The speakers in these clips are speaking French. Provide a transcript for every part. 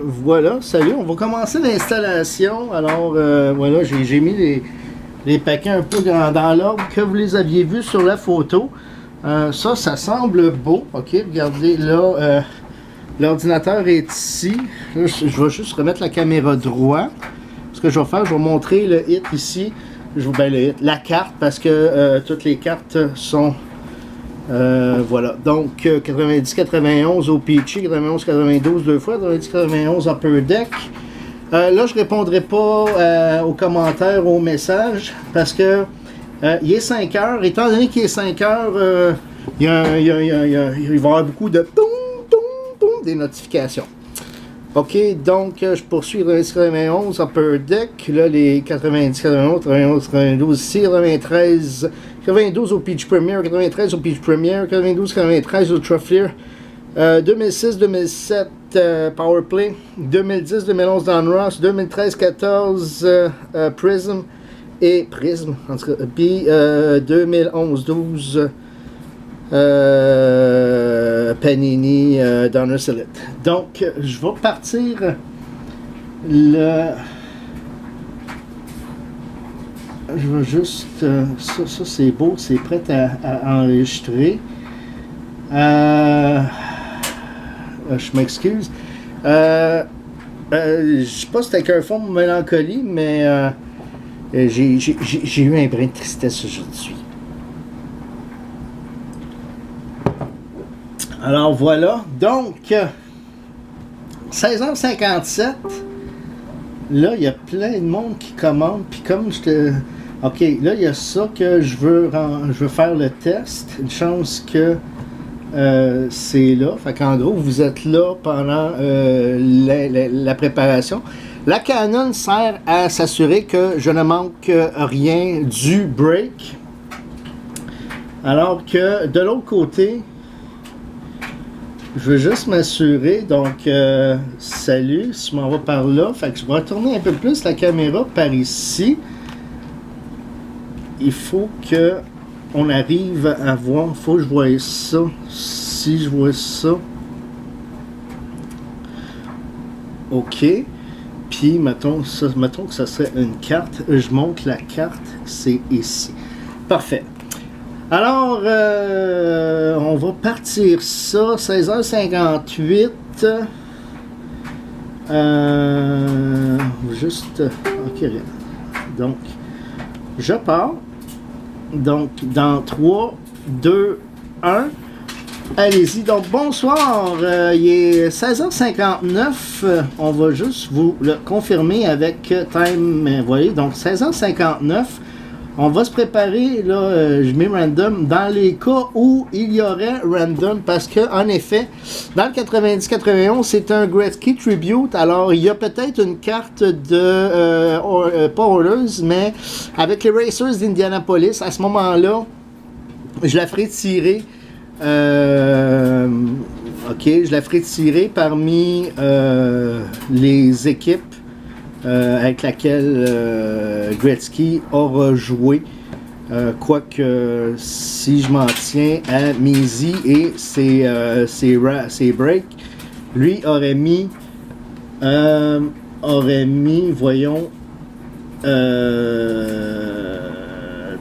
Voilà, salut, on va commencer l'installation. Alors, voilà, j'ai mis les paquets un peu dans l'ordre que vous les aviez vus sur la photo. Ça semble beau. OK, regardez, là, l'ordinateur est ici. Là, je vais juste remettre la caméra droit. Ce que je vais faire, je vais montrer le hit ici. La carte, parce que toutes les cartes sont... voilà, donc 90-91 au Peachy, 91-92 deux fois, 90-91 Upper Deck. Là, je répondrai pas aux commentaires, aux messages, parce que il est 5 heures. Étant donné qu'il est 5 heures, il va y avoir beaucoup de des notifications. Ok, donc je poursuis 90-91 Upper Deck. Là, les 90-91, 91-92 ici, 92 au Peach Premier, 93 au Peach Premier, 92-93 au Truffler, 2006-2007 Powerplay, 2010-2011 Donruss, 2013-14 Prism et Prism, en tout cas, puis 2011-12 Panini Donruss Elite. Donc, je vais partir le... Je veux juste... ça c'est beau, c'est prêt à enregistrer. Je m'excuse. Je sais pas si c'était avec un fond de mélancolie, mais j'ai eu un brin de tristesse aujourd'hui. Alors voilà, donc 16h57. Là, il y a plein de monde qui commande, puis comme je te... OK, là, il y a ça que je veux faire le test. Une chance que c'est là. Fait qu'en gros, vous êtes là pendant la préparation. La Canon sert à s'assurer que je ne manque rien du break. Alors que de l'autre côté, je veux juste m'assurer. Donc, salut, je m'en vais par là. Fait que je vais retourner un peu plus la caméra par ici. Il faut que on arrive à voir. Il faut que je voie ça. Si je vois ça. OK. Puis, mettons que ça serait une carte. Je montre la carte. C'est ici. Parfait. Alors, on va partir ça. 16h58. Juste... OK. Donc, je pars. Donc, dans 3, 2, 1, allez-y. Donc, bonsoir. Il est 16h59. On va juste vous le confirmer avec Time. Vous voyez, donc 16h59. On va se préparer, là, je mets random, dans les cas où il y aurait random, parce que en effet, dans le 90-91, c'est un Gretzky Tribute, alors il y a peut-être une carte de, pas Oilers, mais avec les Racers d'Indianapolis, à ce moment-là, je la ferai tirer, ok, je la ferai tirer parmi les équipes avec laquelle Gretzky aura joué, quoique si je m'en tiens à Mizzy et ses breaks, lui aurait mis, voyons,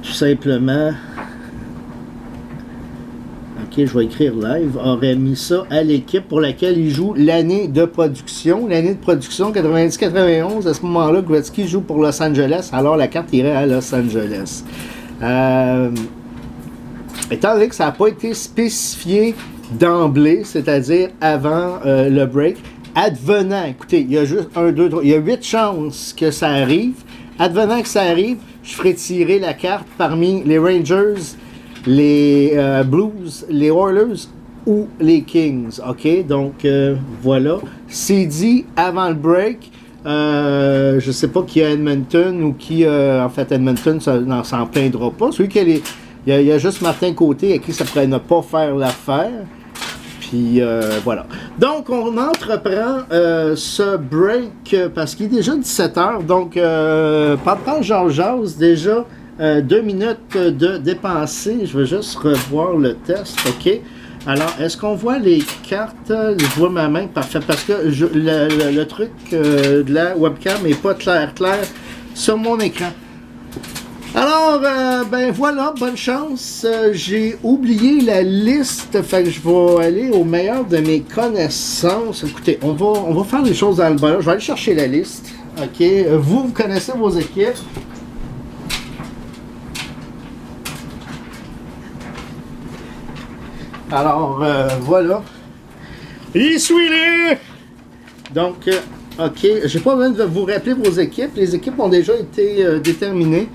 tout simplement, ok, je vais écrire live, aurait mis ça à l'équipe pour laquelle il joue l'année de production. L'année de production 90-91, à ce moment-là, Gretzky joue pour Los Angeles, alors la carte irait à Los Angeles. Étant donné que ça n'a pas été spécifié d'emblée, c'est-à-dire avant le break, advenant, écoutez, il y a juste 1, 2, 3, il y a 8 chances que ça arrive. Advenant que ça arrive, je ferai tirer la carte parmi les Rangers, les Blues, les Oilers ou les Kings. OK, donc voilà. C'est dit avant le break. Je sais pas qui a Edmonton ou qui, en fait, Edmonton s'en plaindra pas. Celui qui il y a juste Martin Côté à qui ça pourrait ne pas faire l'affaire. Puis voilà. Donc on entreprend ce break parce qu'il est déjà 17h. Donc pendant Georges déjà 2 minutes de dépenser. Je vais juste revoir le test. OK. Alors, est-ce qu'on voit les cartes? Je vois ma main, parfait, parce que le truc de la webcam n'est pas clair sur mon écran. Alors, ben voilà, bonne chance. J'ai oublié la liste, fait que je vais aller au meilleur de mes connaissances. Écoutez, on va faire les choses dans le bon ordre. Je vais aller chercher la liste. OK, vous connaissez vos équipes. Alors, voilà. Y suis-les! Donc, OK, j'ai pas besoin de vous rappeler vos équipes. Les équipes ont déjà été déterminées.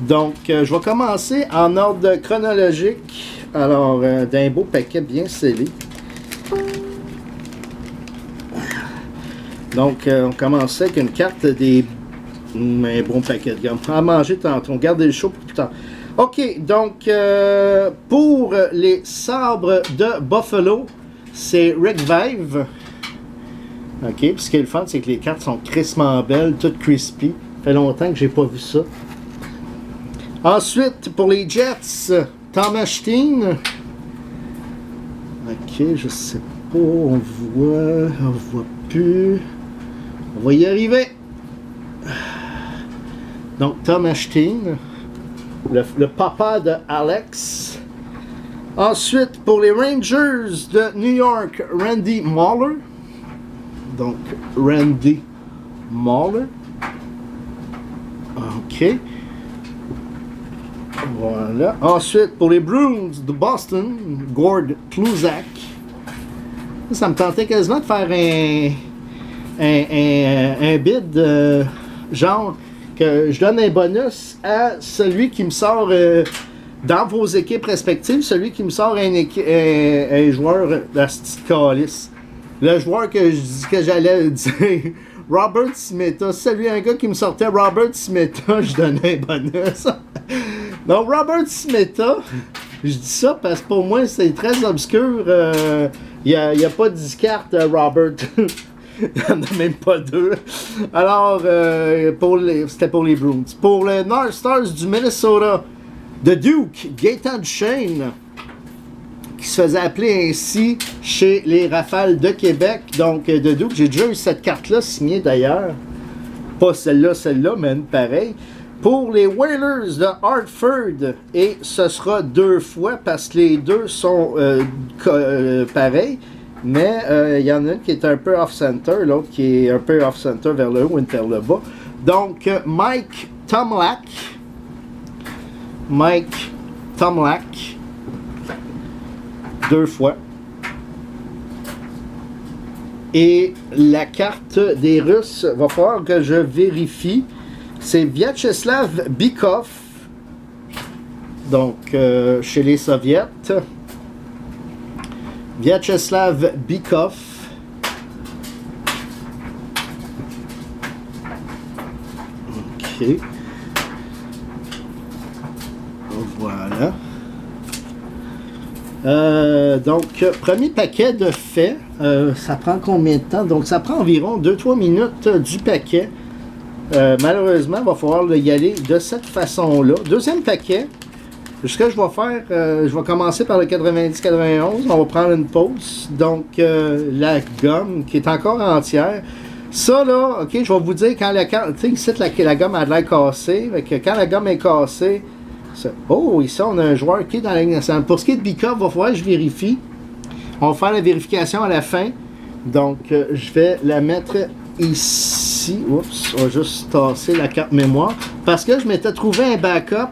Donc, je vais commencer en ordre chronologique. Alors, d'un beau paquet bien scellé. Donc, on commençait avec une carte des... Un bon paquet de gomme. À manger tantôt. Gardez le chaud pour plus tard. OK, donc, pour les sabres de Buffalo, c'est Rick Vive. OK, puis ce qui est le fun, c'est que les cartes sont crissement belles, toutes crispy. Ça fait longtemps que j'ai pas vu ça. Ensuite, pour les Jets, Thomas Steen. OK, je sais pas, on voit plus. On va y arriver. Donc, Thomas Steen. Le papa de Alex. Ensuite, pour les Rangers de New York, Randy Mahler. Donc, Randy Mahler. OK. Voilà. Ensuite, pour les Bruins de Boston, Gord Kluzak. Ça me tentait quasiment de faire un bid genre que je donne un bonus à celui qui me sort dans vos équipes respectives, celui qui me sort un joueur de la petite calice. Le joueur que je dis que j'allais dire Robert Smeta. Celui un gars qui me sortait Robert Smeta, je donnais un bonus. Donc Robert Smeta, je dis ça parce que pour moi c'est très obscur. Il n'y a pas de 10 cartes Robert. Il n'y en a même pas deux. Alors, c'était pour les Bruins. Pour les North Stars du Minnesota, The Duke, Gaétan Duchesne, qui se faisait appeler ainsi chez les Rafales de Québec. Donc, The Duke, j'ai déjà eu cette carte-là signée d'ailleurs. Pas celle-là, mais une pareille. Pour les Whalers de Hartford, et ce sera 2 fois parce que les deux sont pareils. Mais il y en a une qui est un peu off-center, l'autre qui est un peu off-center vers le haut et vers le bas. Donc, Mike Tomlak. Mike Tomlak. 2 fois. Et la carte des Russes, va falloir que je vérifie. C'est Vyacheslav Bykov. Donc, chez les Soviets. Vyacheslav Bykov. OK. Voilà. Donc, premier paquet de faits. Ça prend combien de temps? Donc, ça prend environ 2-3 minutes du paquet. Malheureusement, il va falloir y aller de cette façon-là. Deuxième paquet. Ce que je vais faire, je vais commencer par le 90-91. On va prendre une pause. Donc, la gomme qui est encore entière. Ça, là, OK, je vais vous dire quand la gomme, tu sais, ici, la gomme a de l'air cassée. Quand la gomme est cassée, oh, ici, on a un joueur qui est dans la ligne nationale. Pour ce qui est de Bykov, il va falloir que je vérifie. On va faire la vérification à la fin. Donc, je vais la mettre ici. Oups, on va juste tasser la carte mémoire. Parce que je m'étais trouvé un backup.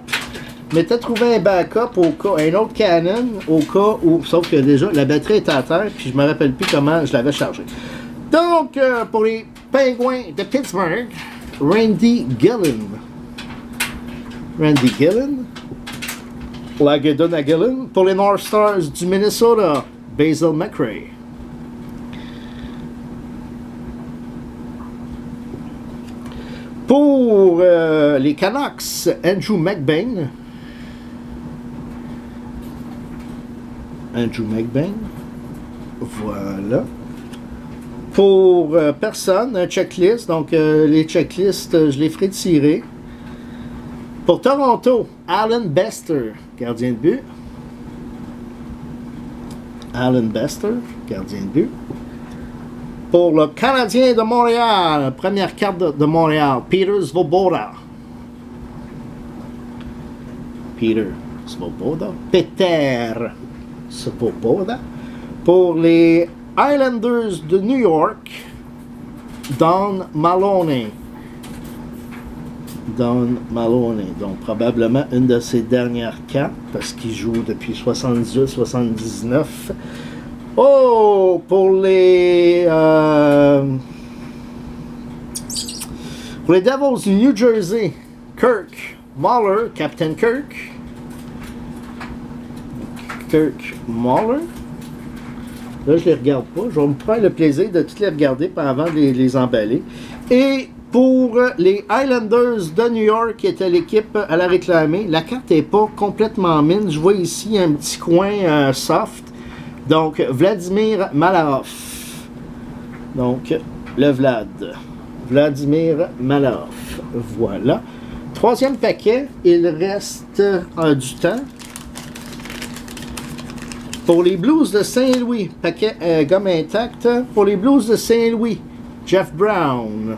Au cas, un autre Canon, au cas où, sauf que déjà, la batterie est à terre, puis je me rappelle plus comment je l'avais chargé. Donc, pour les Pingouins de Pittsburgh, Randy Gillen. Lagedon à Gillen. Pour les North Stars du Minnesota, Basil McRae. Pour les Canucks, Andrew McBain. Voilà. Pour personne, un checklist. Donc, les checklists, je les ferai tirer. Pour Toronto, Alan Bester, gardien de but. Alan Bester, gardien de but. Pour le Canadien de Montréal, première carte de Montréal, Peter Svoboda. Peter Svoboda. Pour les Islanders de New York, Don Maloney. Donc probablement une de ses dernières cartes, parce qu'il joue depuis 78-79. Oh, pour les Devils du New Jersey, Kirk Muller, Captain Kirk Muller. Là, je les regarde pas. Je vais me prendre le plaisir de toutes les regarder avant de les emballer. Et pour les Islanders de New York, qui était l'équipe à la réclamer, la carte n'est pas complètement mine. Je vois ici un petit coin soft. Donc, Vladimir Malahov. Donc, le Vladimir Malahov. Voilà. Troisième paquet, il reste du temps. Pour les Blues de Saint-Louis, paquet gomme intact. Pour les Blues de Saint-Louis, Jeff Brown.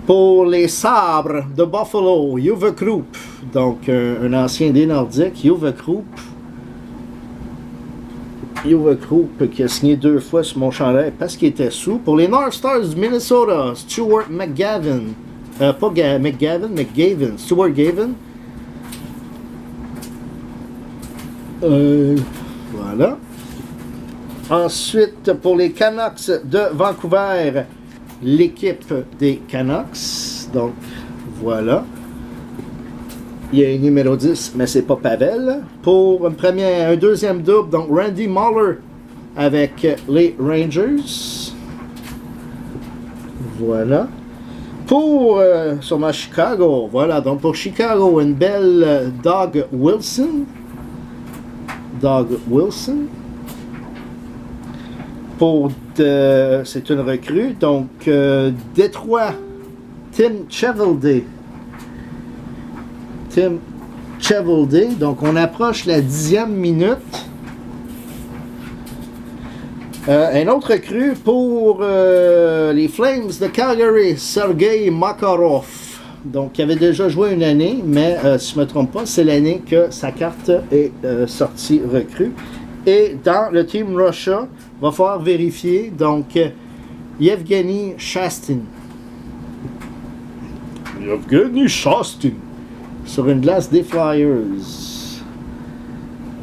Pour les Sabres de Buffalo, Uwe Krupp. Donc, un ancien des Nordiques, Uwe Krupp. Qui a signé 2 fois sur mon chandail parce qu'il était sous. Pour les North Stars du Minnesota, Stuart McGavin. Stuart Gavin. Voilà. Ensuite, pour les Canucks de Vancouver, l'équipe des Canucks. Donc, voilà. Il y a un numéro 10, mais c'est pas Pavel. Pour un deuxième double, donc Randy Muller avec les Rangers. Voilà. Pour sûrement Chicago, voilà. Donc pour Chicago, une belle Doug Wilson. C'est une recrue. Donc Détroit, Tim Chevelday. Donc on approche la 10e minute. Un autre recrue pour les Flames de Calgary, Sergei Makarov. Donc il avait déjà joué une année, mais si je ne me trompe pas, c'est l'année que sa carte est sortie recrue. Et dans le Team Russia, il va falloir vérifier. Donc Yevgeny Shastin. Sur une glace des Flyers.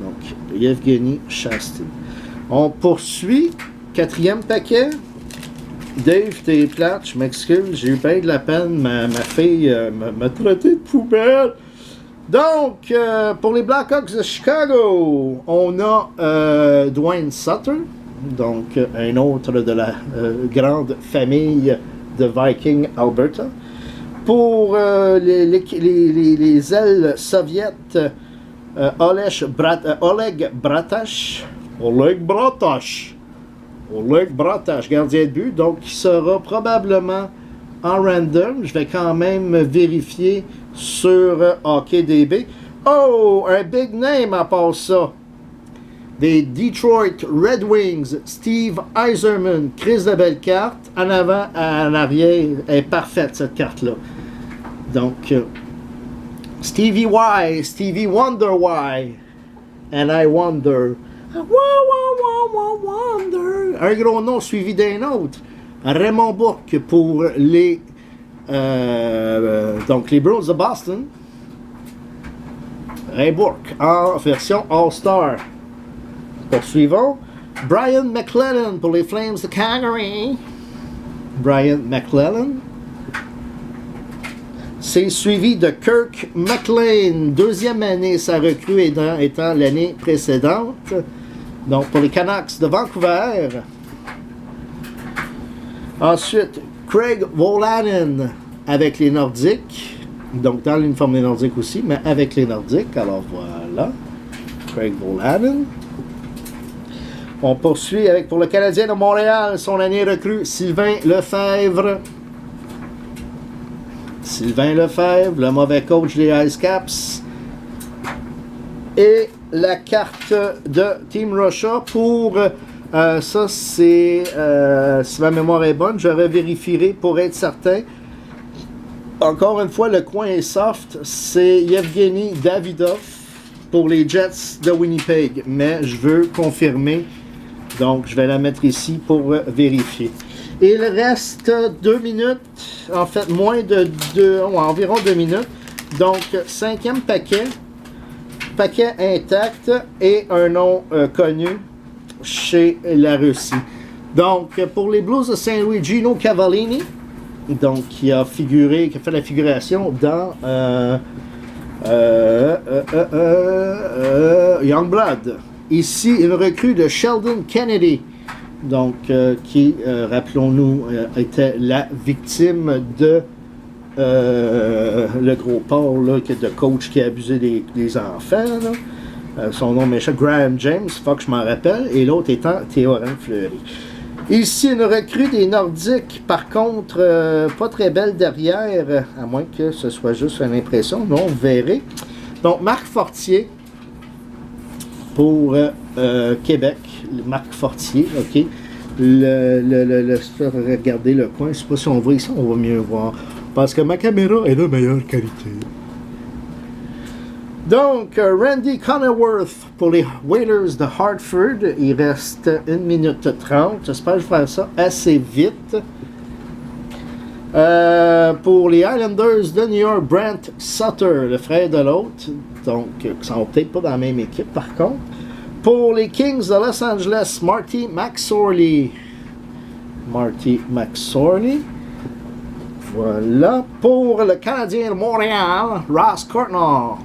Donc, Yevgeny Shastin. On poursuit. 4e paquet. Dave, t'es plate, je m'excuse. J'ai eu bien de la peine. Ma fille m'a traité de poubelle. Donc, pour les Blackhawks de Chicago, on a Dwayne Sutter. Donc, un autre de la grande famille de Viking Alberta. Pour les ailes soviètes, Oleg Bratash, gardien de but, donc il sera probablement en random. Je vais quand même vérifier sur HockeyDB. Oh, un big name à part ça. Des Detroit Red Wings, Steve Yzerman. Chris de belle carte. En avant, en arrière, elle est parfaite cette carte-là. Donc, Stevie Wonder Why. And I wonder. Wonder. Un gros nom suivi d'un autre. Raymond Bourque pour les donc les Bruins de Boston. Ray Bourque en version All-Star. Poursuivons. Brian McClellan pour les Flames de Calgary. Brian McClellan. C'est suivi de Kirk McLean, 2e année, sa recrue étant l'année précédente. Donc pour les Canucks de Vancouver. Ensuite, Craig Volanen avec les Nordiques. Donc dans l'uniforme des Nordiques aussi, mais avec les Nordiques. Alors voilà, Craig Volanen. On poursuit avec pour le Canadien de Montréal, son année recrue, Sylvain Lefebvre. Le mauvais coach des Ice Caps. Et la carte de Team Russia pour... ça, c'est... si ma mémoire est bonne, je revérifierai pour être certain. Encore une fois, le coin est soft. C'est Yevgeny Davidov pour les Jets de Winnipeg. Mais je veux confirmer. Donc, je vais la mettre ici pour vérifier. Et il reste 2 minutes. En fait, moins de environ 2 minutes. Donc, 5e paquet. Paquet intact et un nom connu chez la Russie. Donc, pour les Blues de Saint-Louis, Gino Cavallini. Donc, qui a fait la figuration dans Youngblood. Ici, une recrue de Sheldon Kennedy, donc qui, rappelons-nous, était la victime de le gros porc là, de coach qui a abusé des enfants. Son nom méchant, Graham James, faut que je m'en rappelle, et l'autre étant Théorème Fleury. Ici, une recrue des Nordiques, par contre, pas très belle derrière, à moins que ce soit juste une impression, mais on verrait. Donc, Marc Fortier pour Québec, Marc Fortier, ok. Regardez le coin, je ne sais pas si on voit ici, on va mieux voir, parce que ma caméra est de meilleure qualité. Donc, Randy Connerworth pour les Whalers de Hartford. Il reste 1 minute 30. J'espère que je vais faire ça assez vite. Pour les Islanders de New York, Brent Sutter, le frère de l'autre. Donc, qui ne sont peut-être pas dans la même équipe par contre. Pour les Kings de Los Angeles, Marty McSorley. Marty McSorley. Voilà. Pour le Canadien de Montréal, Ross Courtnall.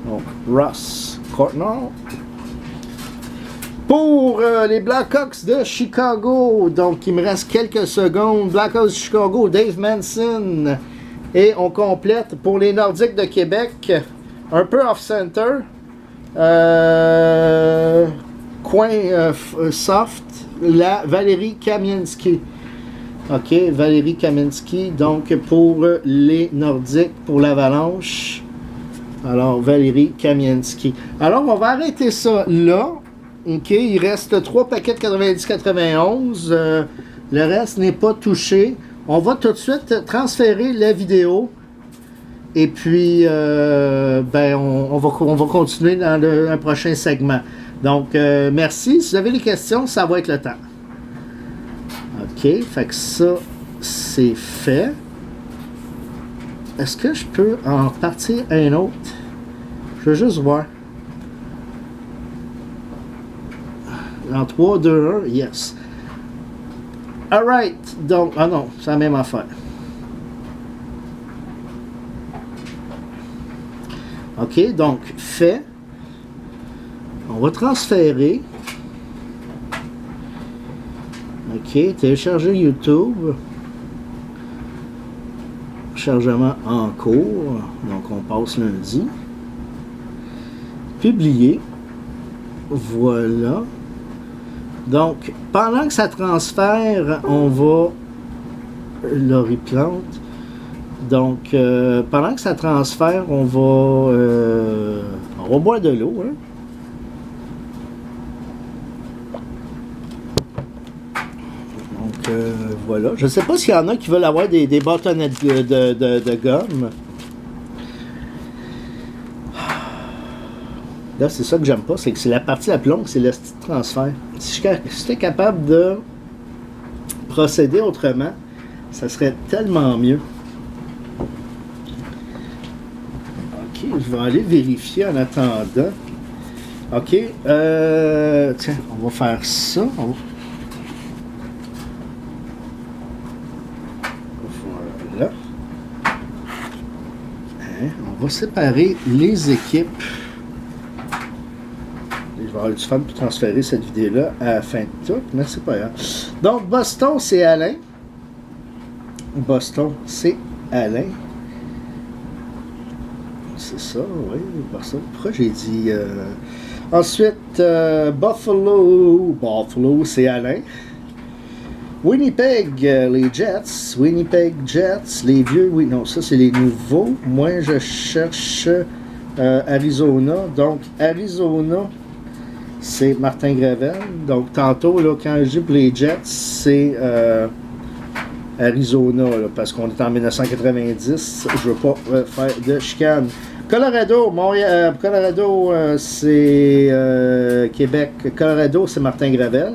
Donc, Ross Courtnall. Pour les Blackhawks de Chicago, donc il me reste quelques secondes. Blackhawks de Chicago, Dave Manson. Et on complète pour les Nordiques de Québec, un peu off-center. Coin soft, la Valérie Kamienski. Ok, Valérie Kamienski, donc pour les Nordiques, pour l'Avalanche. Alors, Valérie Kamienski. Alors, on va arrêter ça là. OK, il reste 3 paquets de 90-91. Le reste n'est pas touché. On va tout de suite transférer la vidéo. Et puis, on va continuer dans un prochain segment. Donc, merci. Si vous avez des questions, ça va être le temps. OK, fait que ça, c'est fait. Est-ce que je peux en partir un autre? Je veux juste voir. En 3, 2, 1, yes. Alright, donc, ah non, c'est la même affaire. OK, donc, fait. On va transférer. OK, télécharger YouTube. Chargement en cours. Donc, on passe lundi. Publier. Voilà. Donc, pendant que ça transfère, on va... Laurie Plante. Donc, pendant que ça transfère, on va boire de l'eau. Hein? Donc, voilà. Je ne sais pas s'il y en a qui veulent avoir des bâtonnets de gomme. Là, c'est ça que j'aime pas, c'est que c'est la partie la plus longue, c'est le petit transfert. Si j'étais capable de procéder autrement, ça serait tellement mieux. Ok, je vais aller vérifier en attendant. Ok, tiens, on va faire ça. Voilà. Hein, on va séparer les équipes. Je vais avoir du fun pour transférer cette vidéo-là à la fin de tout, mais c'est pas grave. Donc, Boston, c'est Alain. Boston, c'est Alain. C'est ça, oui, Boston. Pourquoi j'ai dit... Ensuite, Buffalo. Buffalo, c'est Alain. Winnipeg, les Jets. Winnipeg Jets, les vieux. Oui, non, ça, c'est les nouveaux. Moi, je cherche Arizona. Donc, Arizona, c'est Martin Gravel. Donc, tantôt, là, quand je dis pour les Jets, c'est Arizona, là, parce qu'on est en 1990. Je veux pas faire de chicane. Colorado, Montréal, Colorado, c'est Québec. Colorado, c'est Martin Gravel.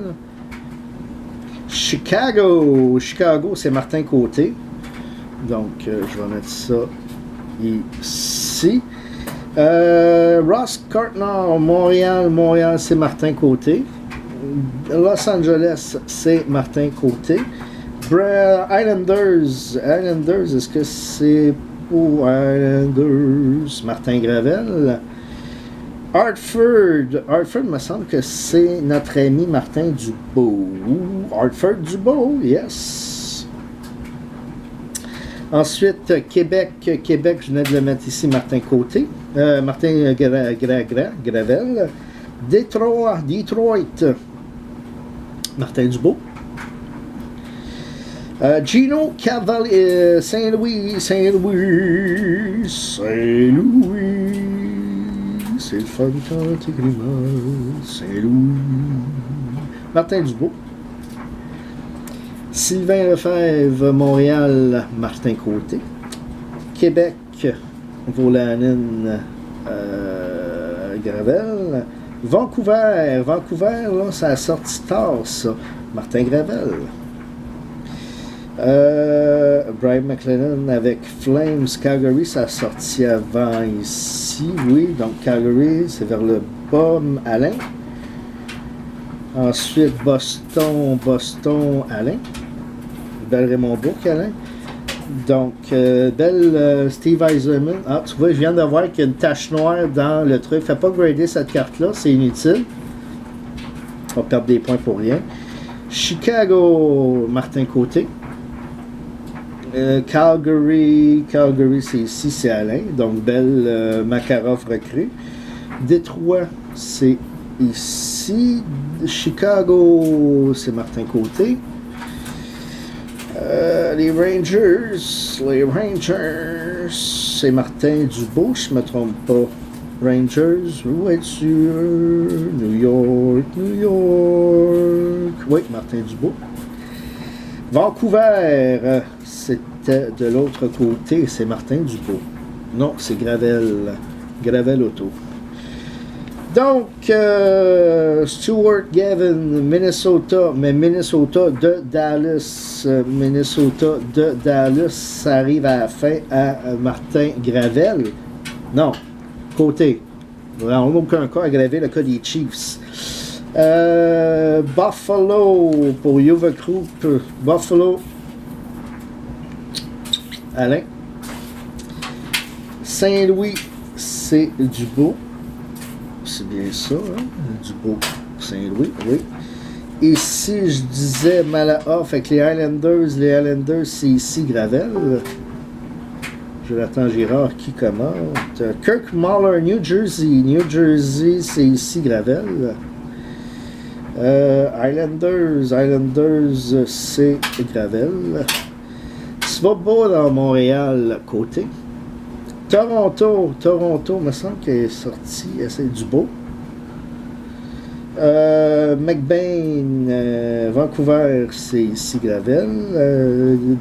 Chicago, c'est Martin Côté. Donc, je vais mettre ça ici. Ross Cartnell, Montréal, c'est Martin Côté. Los Angeles, c'est Martin Côté. Islanders, est-ce que c'est pour Islanders? Martin Gravel. Hartford, me semble que c'est notre ami Martin Dubois. Hartford Dubois, yes. Ensuite, Québec, je venais de le mettre ici, Martin Côté. Martin Gravel. Detroit, Martin Dubois. Gino Cavalier, Saint-Louis. C'est le fun quand t'écris mal. Saint-Louis. Martin Dubois. Sylvain Lefebvre, Montréal, Martin Côté. Québec, Volanen, Gravel. Vancouver, là, ça a sorti tard, ça. Martin Gravel. Brian McLennan avec Flames. Calgary, ça a sorti avant ici, oui. Donc Calgary, c'est vers le bas, Alain. Ensuite, Boston, Alain. Belle Raymond Bourque, Alain. Donc, belle Steve Eisenman. Ah, tu vois, je viens de voir qu'il y a une tache noire dans le truc. Fais pas grader cette carte-là, c'est inutile. On va perdre des points pour rien. Chicago, Martin Côté. Calgary, c'est ici, c'est Alain. Donc, belle Makarov recrue. Détroit, c'est ici. Chicago, c'est Martin Côté. Les Rangers, c'est Martin Dubois, je me trompe pas. Rangers, où es-tu? New York. Oui, Martin Dubois. Vancouver, c'était de l'autre côté, c'est Martin Dubois. Non, c'est Gravel Auto. Donc, Stuart Gavin, Minnesota, mais Minnesota de Dallas, ça arrive à la fin à Martin Gravel. Non, Côté. En aucun cas à Gravel, le cas des Chiefs. Buffalo pour Yuva Group. Buffalo. Alain. Saint-Louis, c'est Dubois. C'est bien ça, hein? Dubois, Saint-Louis, oui. Ici, je disais Malahoff avec les Highlanders, c'est ici Gravel. Jonathan Girard qui commente. Kirk Muller, New Jersey, c'est ici Gravel. Highlanders, c'est Gravel. Svoboda dans Montréal, Côté. Toronto, me semble qu'elle est sortie, c'est Dubois. McBain, Vancouver, c'est ici Gravel.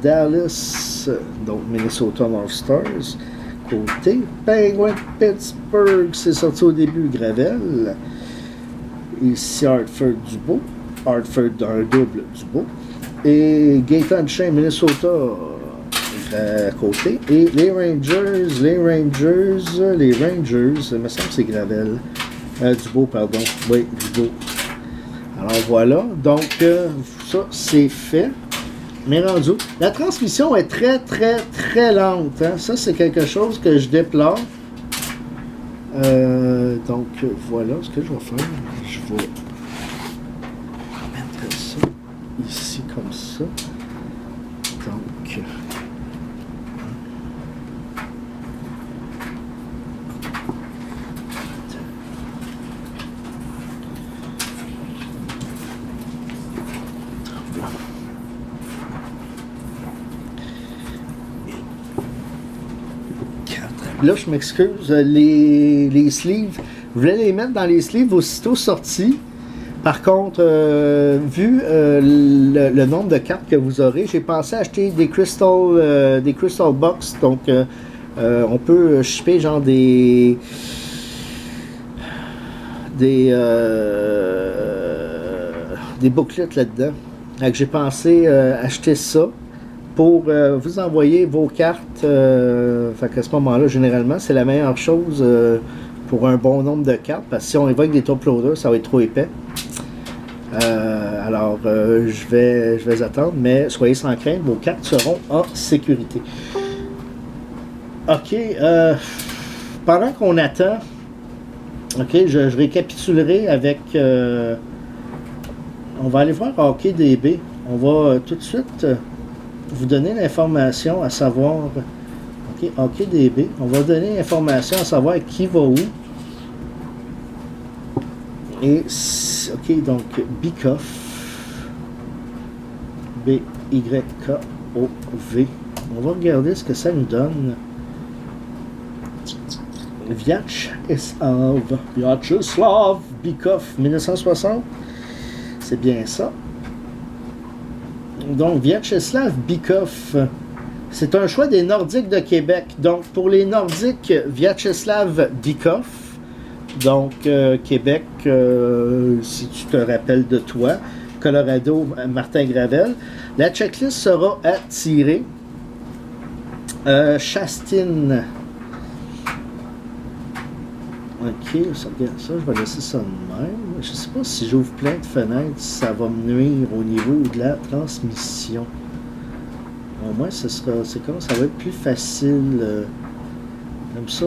Dallas, donc Minnesota North Stars, Côté. Penguin, Pittsburgh, c'est sorti au début Gravel. Ici Hartford, Dubois. Hartford dans un double, Dubois. Et Gaétan Duchesne, Minnesota, Côté. Et les Rangers, il me semble que c'est Gravel. Dubois, pardon. Oui, Dubois. Alors voilà. Donc, ça, c'est fait. Mais rendu. La transmission est très, très, très lente. Hein? Ça, c'est quelque chose que je déplore. Donc, voilà ce que je vais faire. Je vais mettre ça ici comme ça. Donc, là, je m'excuse, les sleeves, je voulais les mettre dans les sleeves aussitôt sortis. Par contre, vu le nombre de cartes que vous aurez, j'ai pensé acheter des Crystal Box. Donc, on peut shipper genre des booklets là-dedans. Donc, j'ai pensé acheter ça pour vous envoyer vos cartes. Fait qu'à ce moment-là, généralement, c'est la meilleure chose pour un bon nombre de cartes. Parce que si on évoque des top loaders, ça va être trop épais. Alors, je vais attendre, mais soyez sans crainte, vos cartes seront en sécurité. Ok, pendant qu'on attend, ok, je récapitulerai avec... on va aller voir HockeyDB. On va tout de suite vous donner l'information à savoir... Ok, HockeyDB. On va donner l'information à savoir qui va où. Et, ok, donc, Bikoff, B-Y-K-O-V. On va regarder ce que ça nous donne. Vyacheslav Bikoff, 1960. C'est bien ça. Donc, Vyacheslav Bikoff, c'est un choix des Nordiques de Québec. Donc, pour les Nordiques, Vyacheslav Bikoff. Donc, Québec, si tu te rappelles de toi, Colorado, Martin Gravel. La checklist sera à tirer. Chastine. Ok, ça regarde ça, je vais laisser ça de même. Je ne sais pas si j'ouvre plein de fenêtres, ça va me nuire au niveau de la transmission. Au moins, c'est comme ça va être plus facile. Comme ça.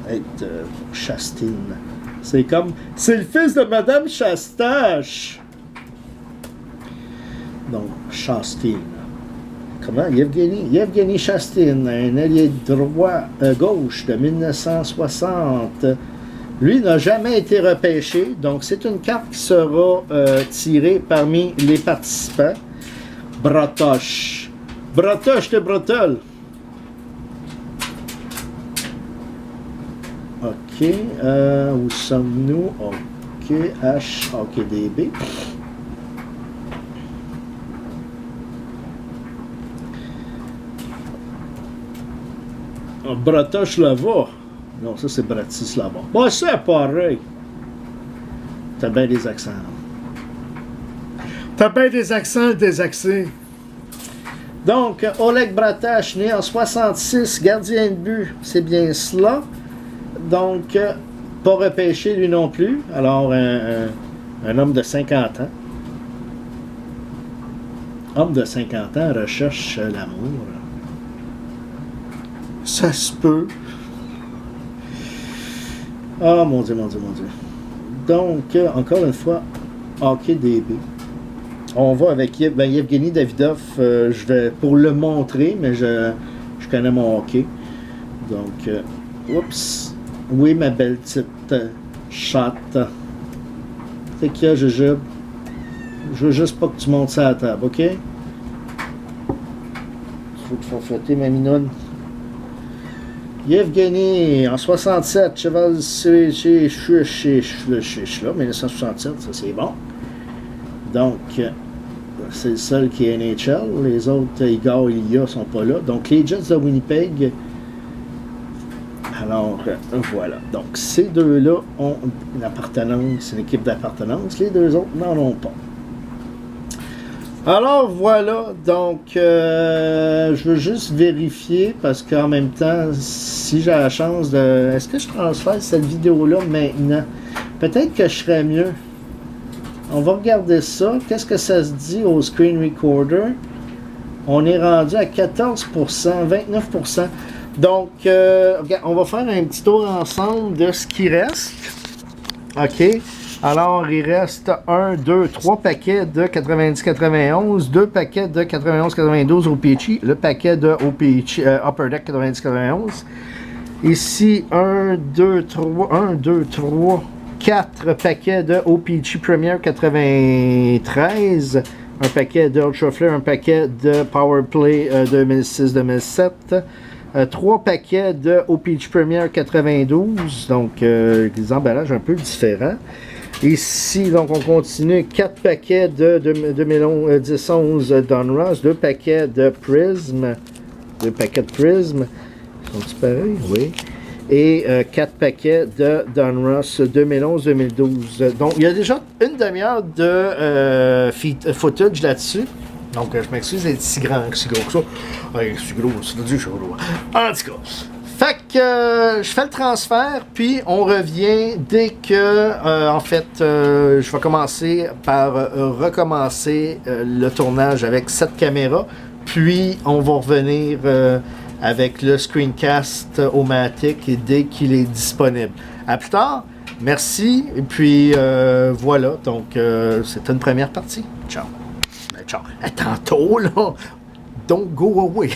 Être Chastine. C'est comme... C'est le fils de Madame Chastache! Donc, Chastine. Comment? Yevgeny Chastine, un allié gauche de 1960. Lui n'a jamais été repêché, donc c'est une carte qui sera tirée parmi les participants. Bratoche. Bratoche de Bretelle. Ok, où sommes-nous? Ok, HOKDB. Bratislava. Non, ça c'est Bratislava. Bon, c'est pareil. T'as bien des accents. T'as bien des accents désaxés. Donc, Oleg Bratash, né en 66, gardien de but, c'est bien cela. Donc, pas repêché lui non plus. Alors, un homme de 50 ans. Homme de 50 ans recherche l'amour. Ça se peut. Ah, mon Dieu, mon Dieu, mon Dieu. Donc, encore une fois, HockeyDB. On va avec Yevgeny Davidov. Je vais pour le montrer, mais je connais mon hockey. Donc, oups. Oui, ma belle petite chatte. C'est qu'il y a, je veux juste pas que tu montes ça à la table, ok? Il faut te faire flotter, ma minoune. Yevgeny, en 67, cheval chez 1967, ça c'est bon. Donc, c'est le seul qui est NHL. Les autres, Igor et Ilya sont pas là. Donc, les Jets de Winnipeg. Alors, voilà. Donc, ces deux-là ont une appartenance, une équipe d'appartenance. Les deux autres n'en ont pas. Alors, voilà. Donc, je veux juste vérifier parce qu'en même temps, si j'ai la chance de... Est-ce que je transfère cette vidéo-là maintenant? Peut-être que je serais mieux. On va regarder ça. Qu'est-ce que ça se dit au screen recorder? On est rendu à 14%, 29%. Donc, on va faire un petit tour ensemble de ce qui reste. OK. Alors, il reste 1, 2, 3 paquets de 90-91, 2 paquets de 91-92 OPC, le paquet de OPC Upper Deck 90-91. Ici, 1, 2, 3, 4 paquets de OPC Premier 93, un paquet de Ultra Flare, un paquet de Powerplay 2006-2007, 3 paquets de OPH Premier 92, donc des emballages un peu différents. Ici, donc, on continue 4 paquets de 2010-11 Donruss, 2 paquets de Prism, 2 paquets de Prism, sont-ils pareils? Oui. Et 4 paquets de Donruss 2011-2012. Donc, il y a déjà une demi-heure de footage là-dessus. Donc, je m'excuse d'être si gros que ça. Ouais, si gros, ça veut dire que je suis gros. En tout cas. Fait que je fais le transfert, puis on revient dès que, en fait, je vais commencer par recommencer le tournage avec cette caméra, puis on va revenir avec le screencast au Matic dès qu'il est disponible. À plus tard, merci, et puis voilà, donc c'est une première partie. Ciao. Ben, ciao. À tantôt, là. Don't go away.